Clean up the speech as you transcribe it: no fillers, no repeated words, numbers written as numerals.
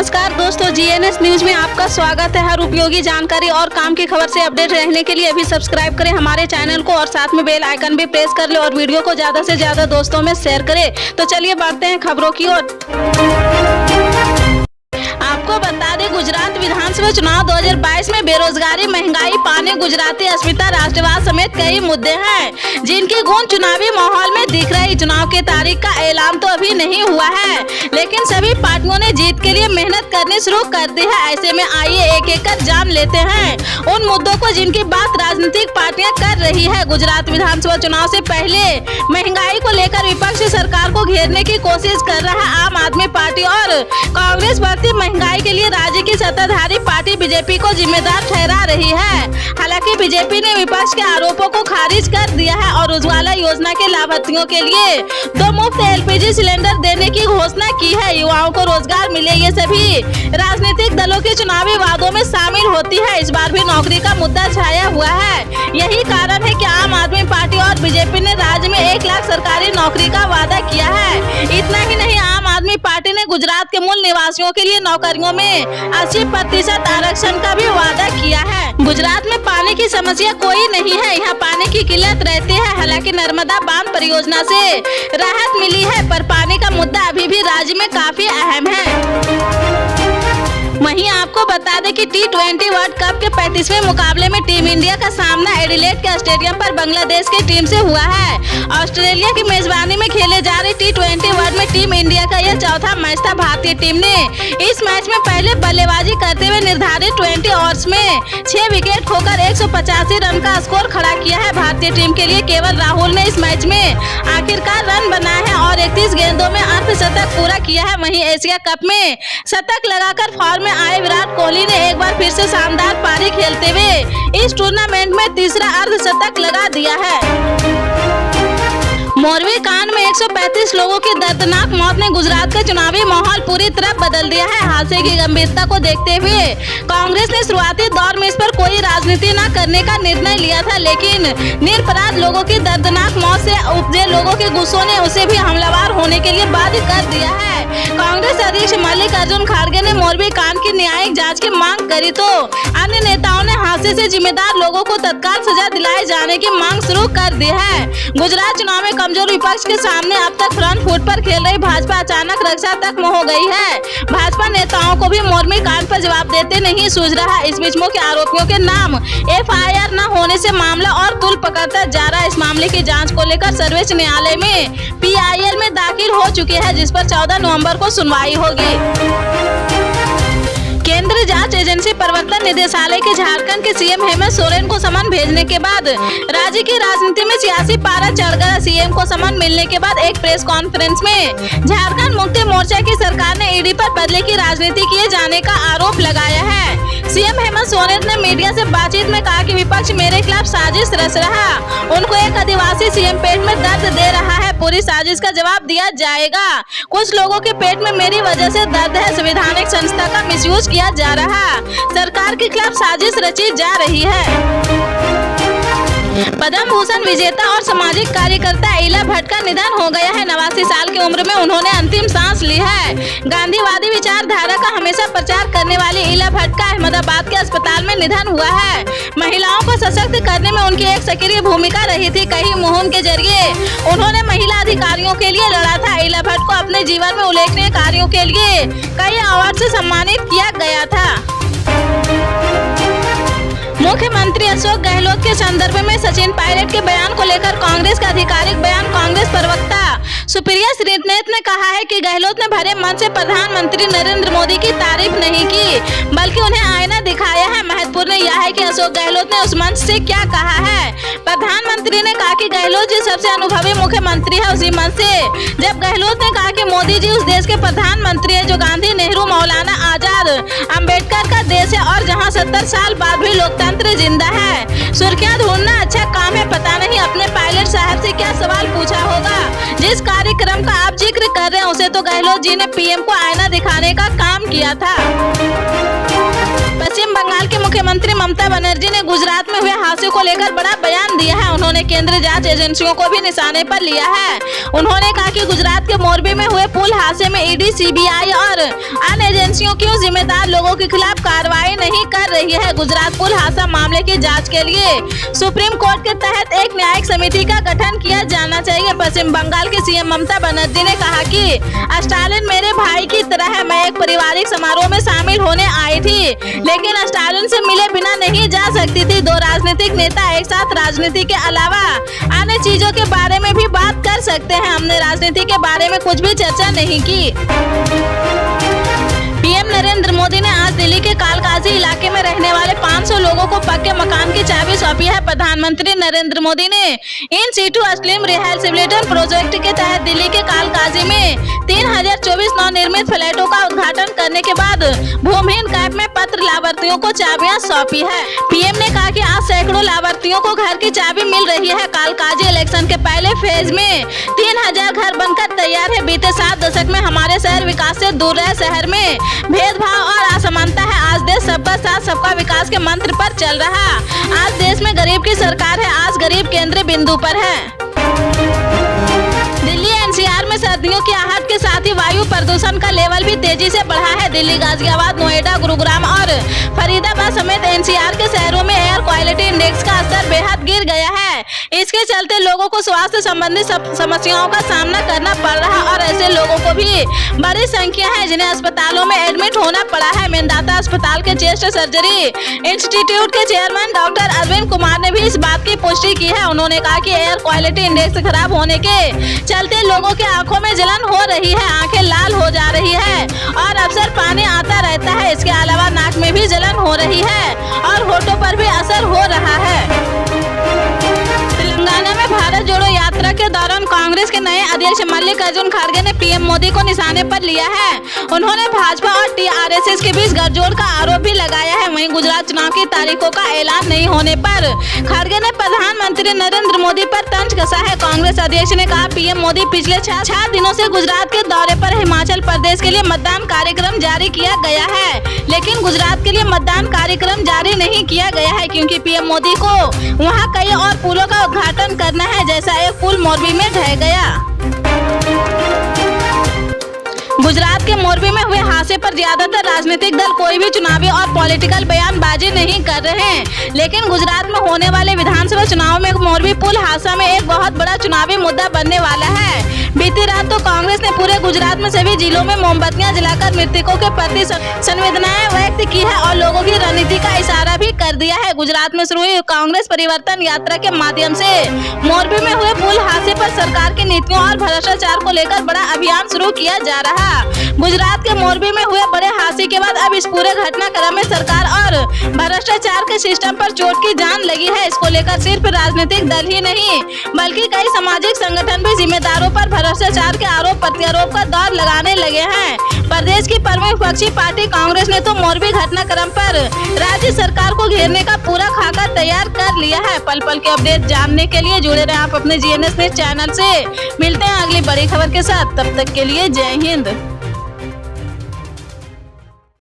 नमस्कार दोस्तों, GNS news में आपका स्वागत है। हर उपयोगी जानकारी और काम की खबर से अपडेट रहने के लिए अभी सब्सक्राइब करें हमारे चैनल को और साथ में बेल आइकन भी प्रेस कर ले और वीडियो को ज्यादा से ज्यादा दोस्तों में शेयर करें। तो चलिए बढ़ते हैं खबरों की ओर। आपको बता दें, गुजरात विधानसभा चुनाव 2022 में बेरोजगारी, महंगाई, पानी, गुजराती अस्मिता, राष्ट्रवाद समेत कई मुद्दे हैं जिनकी गूंज चुनावी माहौल में दिख रही। चुनाव की तारीख का ऐलान तो अभी नहीं हुआ है, लेकिन सभी पार्टियों ने जीत के लिए मेहनत करनी शुरू कर दी है। ऐसे में आइए एक एक कर जान लेते हैं उन मुद्दों को जिनकी बात राजनीतिक पार्टियां कर रही है। गुजरात विधानसभा चुनाव से पहले महंगाई को लेकर विपक्ष सरकार को घेरने की कोशिश कर रहा है। आम आदमी पार्टी और कांग्रेस बढ़ती महंगाई के लिए राज्य की सत्ताधारी पार्टी बीजेपी को जिम्मेदार ठहरा रही है। हालांकि बीजेपी ने विपक्ष के आरोपों को खारिज कर दिया है और उज्ज्वला योजना के लाभार्थियों के लिए 2 मुफ्त एलपीजी सिलेंडर देने की घोषणा की है। युवाओं को रोजगार मिले, ये सभी राजनीतिक दलों के चुनावी वादों में शामिल होती है। इस बार भी नौकरी का मुद्दा छाया हुआ है। यही कारण है कि आम आदमी पार्टी और बीजेपी ने राज्य में 1 लाख सरकारी नौकरी का वादा किया है। इतना ही नहीं, आम आदमी पार्टी ने गुजरात के मूल निवासियों के लिए नौकरियों में 80% आरक्षण का भी वादा किया है। गुजरात में पानी की समस्या कोई नहीं है, यहाँ पानी की किल्लत रहती है। हालांकि नर्मदा बांध परियोजना से राहत मिली है, पर पानी का मुद्दा अभी भी राज्य में काफी अहम है। वहीं आपको बता दें कि T20 वर्ल्ड कप के 35वें मुकाबले में टीम इंडिया का सामना एडिलेड के स्टेडियम पर बांग्लादेश की टीम से हुआ है। ऑस्ट्रेलिया की मेजबानी में खेले जा रहे T20 वर्ल्ड में टीम इंडिया का यह चौथा मैच था। भारतीय टीम ने इस मैच में पहले बल्लेबाजी करते हुए निर्धारित 20 ओवर्स में 6 विकेट खोकर 185 रन का स्कोर खड़ा किया है। भारतीय टीम के लिए केवल राहुल ने इस मैच में आखिरकार रन बनाए हैं और 31 गेंदों में अर्धशतक पूरा किया है। वहीं एशिया कप में शतक लगाकर फॉर्म में आए विराट कोहली ने एक बार फिर से शानदार पारी खेलते हुए इस टूर्नामेंट में तीसरा अर्धशतक लगा दिया है। मोरवी कांड में 135 लोगों की दर्दनाक मौत ने गुजरात का चुनावी माहौल पूरी तरह बदल दिया है। हादसे की गंभीरता को देखते हुए कांग्रेस ने शुरुआती दौर में इस पर कोई राजनीति न करने का निर्णय लिया था, लेकिन निरपराध लोगों की दर्दनाक मौत से उपजे लोगों के गुस्सों ने उसे भी हमलावर होने के लिए बाध्य कर दिया है। कांग्रेस अध्यक्ष मल्लिकार्जुन खड़गे ने मोरवी कांड की न्यायिक जाँच की मांग करी तो अन्य नेताओं ने हादसे से जिम्मेदार लोगों को तत्काल सजा दिलाए जाने की मांग शुरू कर दी है। गुजरात चुनाव में कमजोर विपक्ष के सामने अब तक फ्रंट फुट पर खेल रही भाजपा अचानक रक्षा तक में हो गई है। भाजपा नेताओं को भी मोरवी कांड पर जवाब देते नहीं सूझ रहा। इस बीच मुख्य आरोपियों के नाम FIR न होने से मामला और तूल पकड़ता जा रहा है। इस मामले की जांच को लेकर सर्वोच्च न्यायालय में PIL में दाखिल हो चुकी है, जिस पर 14 नवंबर को सुनवाई होगी। केंद्रीय जांच एजेंसी प्रवर्तन निदेशालय के झारखंड के सीएम हेमंत सोरेन को समन भेजने के बाद राज्य की राजनीति में सियासी पारा चढ़ गया। सीएम को समन मिलने के बाद एक प्रेस कॉन्फ्रेंस में झारखंड मुक्ति मोर्चा की सरकार ने ईडी पर बदले की राजनीति किए जाने का आरोप लगाया है। सीएम हेमंत सोरेन ने मीडिया से बातचीत में कहा कि विपक्ष मेरे खिलाफ साजिश रच रहा, उनको एक आदिवासी सीएम पेट में दर्द दे रहा है, पूरी साजिश का जवाब दिया जाएगा। कुछ लोगों के पेट में मेरी वजह से दर्द है, संवैधानिक संस्था का मिसयूज किया जा रहा, सरकार के खिलाफ साजिश रची जा रही है। पद्म भूषण विजेता और सामाजिक कार्यकर्ता इला भट्ट का निधन हो गया है। 89 साल की उम्र में उन्होंने अंतिम सांस ली है। गांधीवादी विचारधारा का हमेशा प्रचार करने वाली इला भट्ट का अहमदाबाद के अस्पताल में निधन हुआ है। महिलाओं को सशक्त करने में उनकी एक सक्रिय भूमिका रही थी। कई मुहिम के जरिए उन्होंने महिला अधिकारियों के लिए लड़ा था। इला भट्ट को अपने जीवन में उल्लेखनीय कार्यों के लिए कई अवार्ड से सम्मानित किया गया था। मुख्यमंत्री अशोक गहलोत के संदर्भ में सचिन पायलट के बयान को लेकर कांग्रेस का आधिकारिक बयान। कांग्रेस प्रवक्ता सुप्रिया श्रीनेत ने कहा है कि गहलोत ने भरे मन से प्रधानमंत्री नरेंद्र मोदी की तारीफ नहीं की, बल्कि उन्हें आईना दिखाया है। महत्वपूर्ण यह है कि अशोक गहलोत ने उस मंच से क्या कहा है। प्रधानमंत्री ने कहा कि गहलोत जी सबसे अनुभवी मुख्यमंत्री है। उसी मंच से जब गहलोत ने कहा कि मोदी जी उस देश के प्रधानमंत्री है जो गांधी, नेहरू, मौलाना आजाद, अम्बेडकर का देश है और जहाँ 70 साल बाद भी लोकतंत्र जिंदा है। सुर्खियां ढूंढना अच्छा काम है, पता नहीं अपने पायलट साहब से क्या सवाल पूछा होगा। जिस कार्यक्रम का आप जिक्र कर रहे हैं उसे तो गहलोत जी ने PM को आईना दिखाने का काम किया था। पश्चिम बंगाल के मुख्यमंत्री मुख्यमंत्री ममता बनर्जी ने गुजरात में हुए हादसे को लेकर बड़ा बयान दिया है। उन्होंने केंद्रीय जांच एजेंसियों को भी निशाने पर लिया है। उन्होंने कहा कि गुजरात के मोरबी में हुए पुल हादसे में ईडी, सीबीआई और अन्य एजेंसियों क्यों जिम्मेदार लोगों के खिलाफ कार्रवाई नहीं कर रही है। गुजरात पुल हादसा मामले की जाँच के लिए सुप्रीम कोर्ट के तहत एक न्यायिक समिति का गठन किया जाना चाहिए। पश्चिम बंगाल के सीएम ममता बनर्जी ने कहा कि स्टालिन मेरे भाई की तरह है। मैं एक पारिवारिक समारोह में शामिल होने आई थी, लेकिन स्टालिन से मिले बिना नहीं जा सकती थी। दो राजनीतिक नेता एक साथ राजनीति के अलावा अन्य चीजों के बारे में भी बात कर सकते हैं। हमने राजनीति के बारे में कुछ भी चर्चा नहीं की। पीएम नरेंद्र मोदी ने आज दिल्ली के कालकाजी इलाके में रहने वाले 500 लोगों को पक्के मकान की चाबी सौंपी है। प्रधानमंत्री नरेंद्र मोदी ने in situ slum rehabilitation project के तहत दिल्ली के कालकाजी में 3024 नवनिर्मित फ्लैटों का उद्घाटन करने के बाद भूमिहीन कैंप में पत्र लाभार्थियों को चाबियां सौंपी है। पीएम ने कहा कि आज सैकड़ों लाभार्थियों को घर की चाबी मिल रही है। कालकाजी इलेक्शन के पहले फेज में 3000 घर बनकर तैयार है। बीते 7 दशक में हमारे शहर विकास से दूर रहे शहर में भेदभाव और असमानता है। आज देश सबका साथ सबका विकास के मंत्र पर चल रहा। आज देश में गरीब की सरकार है। आज गरीब केंद्र बिंदु पर है। दिल्ली एनसीआर में सर्दियों की आहट के साथ ही वायु प्रदूषण का लेवल भी तेजी से बढ़ा है। दिल्ली, गाजियाबाद, नोएडा, गुरुग्राम और फरीदाबाद समेत एनसीआर के शहरों में एयर क्वालिटी इंडेक्स का स्तर बेहद गिर गया है। इसके चलते लोगों को स्वास्थ्य संबंधी समस्याओं का सामना करना पड़ रहा और ऐसे लोगों को भी बड़ी संख्या है जिन्हें अस्पतालों में एडमिट होना पड़ा है। मेदांता अस्पताल के चेस्ट सर्जरी इंस्टीट्यूट के चेयरमैन डॉक्टर अरविंद कुमार ने भी इस बात की पुष्टि की है। उन्होंने कहा कि एयर क्वालिटी इंडेक्स खराब होने के चलते लोगों के आंखों में जलन हो रही है, आंखें लाल हो जा रही है और अक्सर पानी आता रहता है। इसके अलावा नाक में भी जलन हो रही है और होठों पर भी असर हो रहा है। तेलंगाना में भारत जोड़ो यात्रा के दौरान कांग्रेस के नए अध्यक्ष मल्लिकार्जुन खड़गे ने पीएम मोदी को निशाने पर लिया है। उन्होंने भाजपा और टीआरएस के बीच गठजोड़ का आरोप भी लगाया है। वहीं गुजरात चुनाव की तारीखों का ऐलान नहीं होने पर खड़गे ने प्रधानमंत्री नरेंद्र मोदी पर तंज कसा है। कांग्रेस अध्यक्ष ने कहा, पीएम मोदी पिछले 6 दिनों से गुजरात के दौरे पर हिमाचल प्रदेश के लिए मतदान कार्यक्रम जारी किया गया है, लेकिन गुजरात के लिए मतदान कार्यक्रम जारी नहीं किया गया है क्योंकि पीएम मोदी को वहाँ कई और पुलों का उद्घाटन करना है, जैसा एक पुल मोरबी में ढह गया। गुजरात के मोरबी में हुए हादसे पर ज्यादातर राजनीतिक दल कोई भी चुनावी और पॉलिटिकल बयानबाजी नहीं कर रहे हैं, लेकिन गुजरात में होने वाले विधानसभा चुनाव में मोरबी पुल हादसा में एक बहुत बड़ा चुनावी मुद्दा बनने वाला है। बीती रात तो कांग्रेस ने पूरे गुजरात में सभी जिलों में मोमबत्तियां जलाकर मृतकों के प्रति संवेदनाएं व्यक्त की है और लोगों की रणनीति का इशारा भी कर दिया है। गुजरात में शुरू हुई कांग्रेस परिवर्तन यात्रा के माध्यम से मोरबी में हुए पुल हादसे पर सरकार की नीतियों और भ्रष्टाचार को लेकर बड़ा अभियान शुरू किया जा रहा। गुजरात के मोरबी में हुए बड़े हादसे के बाद अब इस पूरे घटनाक्रम में सरकार और भ्रष्टाचार के सिस्टम पर चोट की जान लगी है। इसको लेकर सिर्फ राजनीतिक दल ही नहीं बल्कि कई सामाजिक संगठन भी जिम्मेदारों पर भ्रष्टाचार के आरोप प्रत्यारोप का दौर लगाने लगे हैं। प्रदेश की प्रमुख विपक्षी पार्टी कांग्रेस ने तो मोरबी घटनाक्रम पर राज्य सरकार को घेरने का पूरा खाका तैयार कर लिया है। पल पल के अपडेट जानने के लिए जुड़े रहे आप अपने जीएनएस न्यूज चैनल से। मिलते हैं अगली बड़ी खबर के साथ, तब तक के लिए जय हिंद।